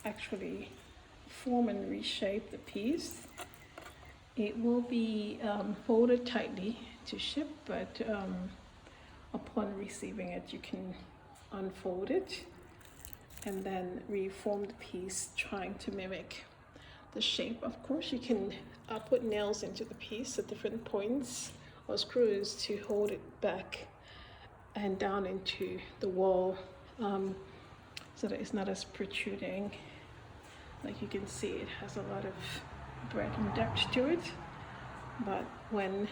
actually form and reshape the piece. It will be folded tightly to ship, but upon receiving it, you can unfold it and then reform the piece, trying to mimic the shape. Of course, you can put nails into the piece at different points, or screws to hold it back and down into the wall, so that it's not as protruding. Like you can see, it has a lot of breadth and depth to it, but when